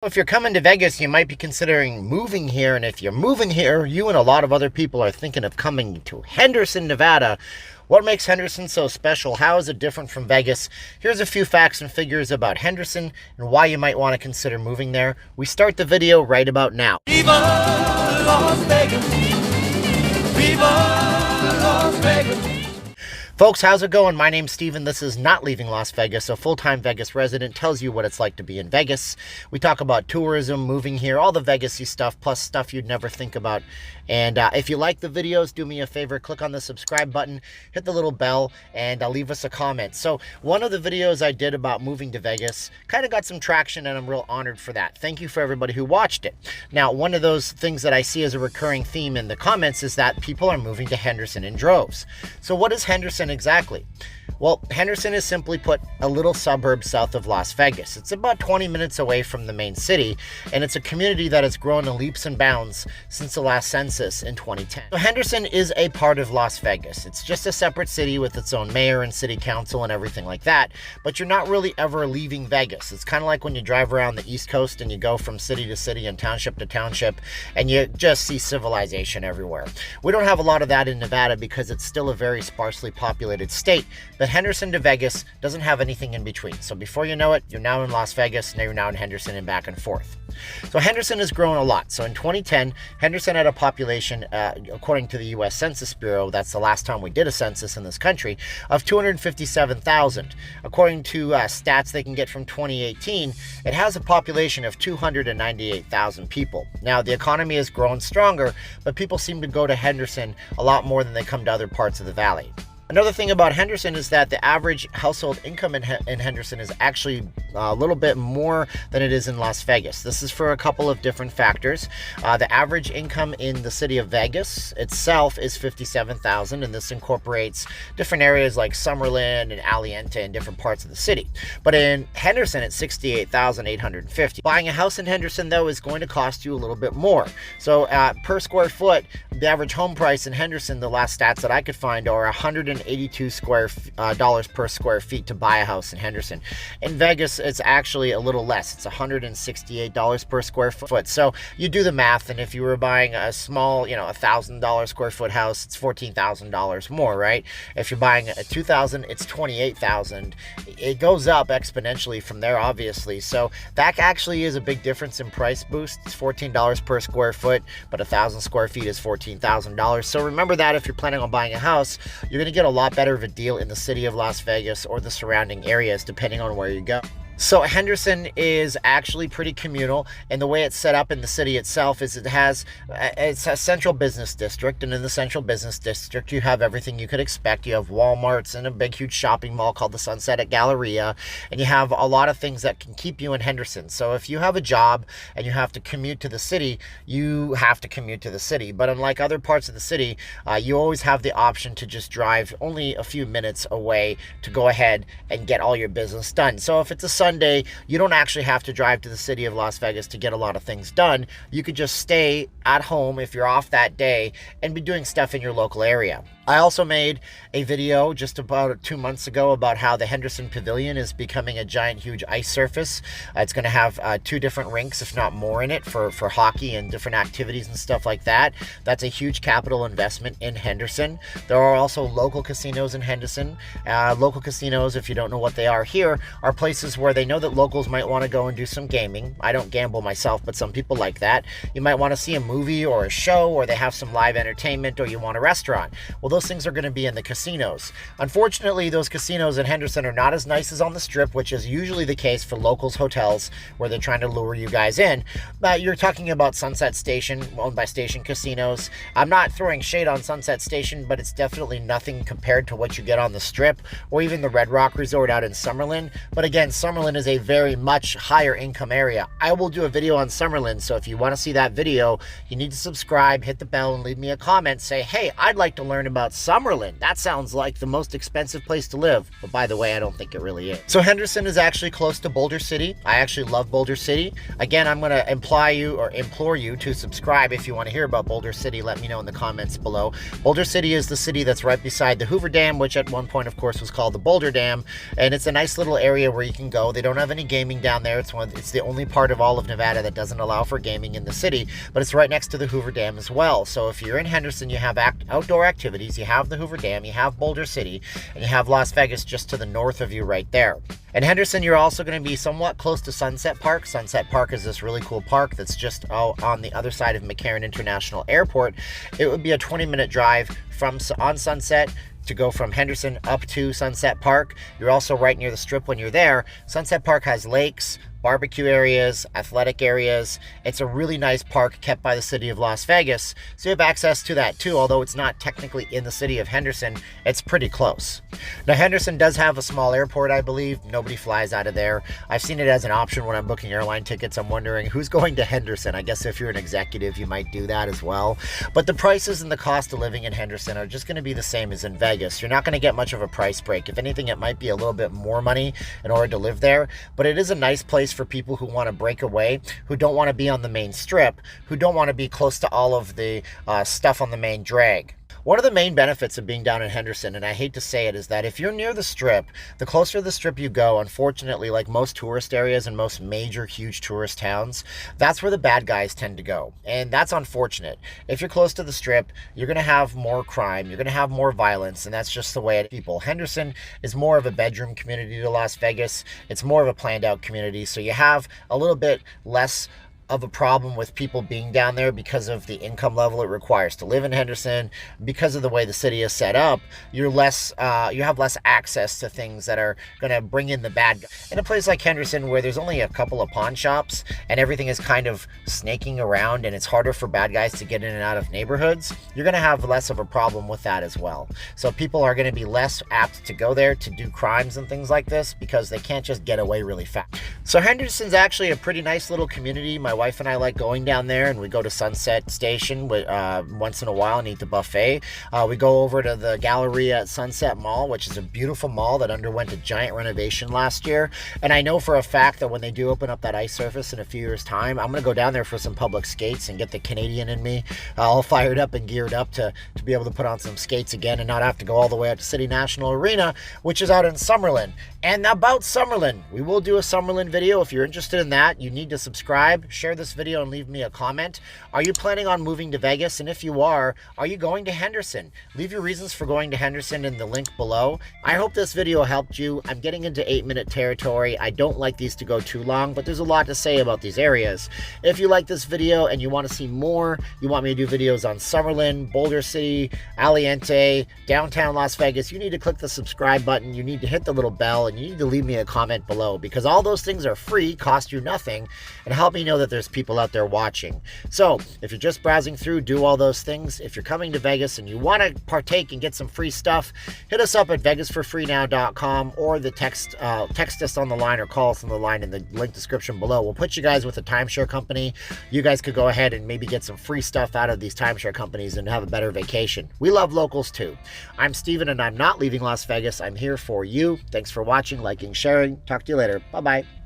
if you're coming to Vegas, you might be considering moving here. And if you're moving here, you and a lot of other people are thinking of coming to Henderson, Nevada. What makes Henderson so special? How is it different from Vegas? Here's a few facts and figures about Henderson and why you might want to consider moving there. We start the video right about now. Viva Las Vegas! Viva Las Vegas! Folks, how's it going? My name's Steven. This is Not Leaving Las Vegas, a full-time Vegas resident tells you what it's like to be in Vegas. We talk about tourism, moving here, all the Vegas-y stuff, plus stuff you'd never think about. And if you like the videos, do me a favor, click on the subscribe button, hit the little bell, and leave us a comment. So one of the videos I did about moving to Vegas kind of got some traction, and I'm real honored for that. Thank you for everybody who watched it. Now, one of those things that I see as a recurring theme in the comments is that people are moving to Henderson in droves. So what is Henderson exactly? Well, Henderson is simply put a little suburb south of Las Vegas. It's about 20 minutes away from the main city, and it's a community that has grown in leaps and bounds since the last census in 2010. So Henderson is a part of Las Vegas. It's just a separate city with its own mayor and city council and everything like that, but you're not really ever leaving Vegas. It's kind of like when you drive around the East Coast and you go from city to city and township to township, and you just see civilization everywhere. We don't have a lot of that in Nevada because it's still a very sparsely populated state, but Henderson to Vegas doesn't have anything in between. So before you know it, you're now in Las Vegas, now you're now in Henderson and back and forth. So Henderson has grown a lot. So in 2010, Henderson had a population, according to the U.S. Census Bureau, that's the last time we did a census in this country, of 257,000. According to stats they can get from 2018, it has a population of 298,000 people. Now, the economy has grown stronger, but people seem to go to Henderson a lot more than they come to other parts of the valley. Another thing about Henderson is that the average household income in Henderson is actually a little bit more than it is in Las Vegas. This is for a couple of different factors. The average income in the city of Vegas itself is $57,000, and this incorporates different areas like Summerlin and Alienta in different parts of the city. But in Henderson, it's $68,850. Buying a house in Henderson, though, is going to cost you a little bit more. So per square foot, the average home price in Henderson, the last stats that I could find, are $182 per square feet to buy a house in Henderson. In Vegas, it's actually a little less. It's $168 per square foot. So you do the math, and if you were buying a small, $1,000 square foot house, it's $14,000 more, right? If you're buying a $2,000, it's $28,000. It goes up exponentially from there, obviously. So that actually is a big difference in price boost. It's $14 per square foot, but 1,000 square feet is $14,000. So remember that if you're planning on buying a house, you're going to get a lot better of a deal in the city of Las Vegas or the surrounding areas, depending on where you go. So Henderson is actually pretty communal, and the way it's set up in the city itself is it's a central business district, and in the central business district you have everything you could expect. You have Walmarts and a big huge shopping mall called the Sunset at Galleria, and you have a lot of things that can keep you in Henderson. So if you have a job and you have to commute to the city, you have to commute to the city. But unlike other parts of the city, you always have the option to just drive only a few minutes away to go ahead and get all your business done. So if it's a Sunday, you don't actually have to drive to the city of Las Vegas to get a lot of things done. You could just stay at home if you're off that day and be doing stuff in your local area. I also made a video just about 2 months ago about how the Henderson Pavilion is becoming a giant, huge ice surface. It's going to have 2 different rinks, if not more, in it for hockey and different activities and stuff like that. That's a huge capital investment in Henderson. There are also local casinos in Henderson. Local casinos, if you don't know what they are here, are places where they know that locals might want to go and do some gaming. I don't gamble myself, but some people like that. You might want to see a movie or a show, or they have some live entertainment, or you want a restaurant. Well, those things are going to be in the casinos. Unfortunately, those casinos in Henderson are not as nice as on the Strip, which is usually the case for locals hotels where they're trying to lure you guys in. You're talking about Sunset Station, owned by Station Casinos. I'm not throwing shade on Sunset Station, but it's definitely nothing compared to what you get on the Strip or even the Red Rock Resort out in Summerlin. But again, Summerlin is a very much higher income area. I will do a video on Summerlin, so if you want to see that video, you need to subscribe, hit the bell, and leave me a comment. Say, hey, I'd like to learn about Summerlin. That sounds like the most expensive place to live. But by the way, I don't think it really is. So Henderson is actually close to Boulder City. I actually love Boulder City. Again, I'm going to implore you to subscribe if you want to hear about Boulder City. Let me know in the comments below. Boulder City is the city that's right beside the Hoover Dam, which at one point, of course, was called the Boulder Dam. And it's a nice little area where you can go No, they don't have any gaming down there. It's the only part of all of Nevada that doesn't allow for gaming in the city, but it's right next to the Hoover Dam as well. So if you're in Henderson, you have outdoor activities, you have the Hoover Dam, you have Boulder City, and you have Las Vegas just to the north of you right there. In Henderson, you're also going to be somewhat close to Sunset Park. Sunset Park is this really cool park that's just on the other side of McCarran International Airport. It would be a 20-minute drive on Sunset to go from Henderson up to Sunset Park. You're also right near the Strip when you're there. Sunset Park has lakes, barbecue areas, athletic areas. It's a really nice park kept by the city of Las Vegas, so you have access to that too. Although it's not technically in the city of Henderson, it's pretty close. Now, Henderson does have a small airport, I believe. Nobody flies out of there. I've seen it as an option when I'm booking airline tickets. I'm wondering who's going to Henderson. I guess if you're an executive, you might do that as well. But the prices and the cost of living in Henderson are just going to be the same as in Vegas. You're not going to get much of a price break. If anything, it might be a little bit more money in order to live there, but it is a nice place for people who want to break away, who don't want to be on the main strip, who don't want to be close to all of the stuff on the main drag. One of the main benefits of being down in Henderson, and I hate to say it, is that if you're near the Strip, the closer to the Strip you go, unfortunately, like most tourist areas and most major, huge tourist towns, that's where the bad guys tend to go. And that's unfortunate. If you're close to the Strip, you're going to have more crime, you're going to have more violence, and that's just the way it is. Henderson is more of a bedroom community to Las Vegas. It's more of a planned out community, so you have a little bit less of a problem with people being down there because of the income level it requires to live in Henderson. Because of the way the city is set up, you have less access to things that are going to bring in the bad guys. In a place like Henderson, where there's only a couple of pawn shops and everything is kind of snaking around and it's harder for bad guys to get in and out of neighborhoods, you're going to have less of a problem with that as well. So people are going to be less apt to go there to do crimes and things like this because they can't just get away really fast. So Henderson's actually a pretty nice little community. My wife and I like going down there, and we go to Sunset Station once in a while and eat the buffet. We go over to the Galleria at Sunset Mall, which is a beautiful mall that underwent a giant renovation last year. And I know for a fact that when they do open up that ice surface in a few years' time, I'm going to go down there for some public skates and get the Canadian in me all fired up and geared up to be able to put on some skates again and not have to go all the way out to City National Arena, which is out in Summerlin. And about Summerlin, we will do a Summerlin video. If you're interested in that, you need to subscribe, share this video, and leave me a comment. Are you planning on moving to Vegas? And if you are you going to Henderson? Leave your reasons for going to Henderson in the link below. I hope this video helped you. I'm getting into 8-minute territory. I don't like these to go too long, but there's a lot to say about these areas. If you like this video and you want to see more, you want me to do videos on Summerlin, Boulder City, Aliente, downtown Las Vegas, you need to click the subscribe button. You need to hit the little bell, and you need to leave me a comment below, because all those things are free, cost you nothing, and help me know that there's people out there watching. So if you're just browsing through, do all those things. If you're coming to Vegas and you want to partake and get some free stuff, hit us up at vegasforfreenow.com, or text us on the line or call us on the line in the link description below. We'll put you guys with a timeshare company. You guys could go ahead and maybe get some free stuff out of these timeshare companies and have a better vacation. We love locals too. I'm Steven, and I'm not leaving Las Vegas. I'm here for you. Thanks for watching, liking, sharing. Talk to you later. Bye-bye.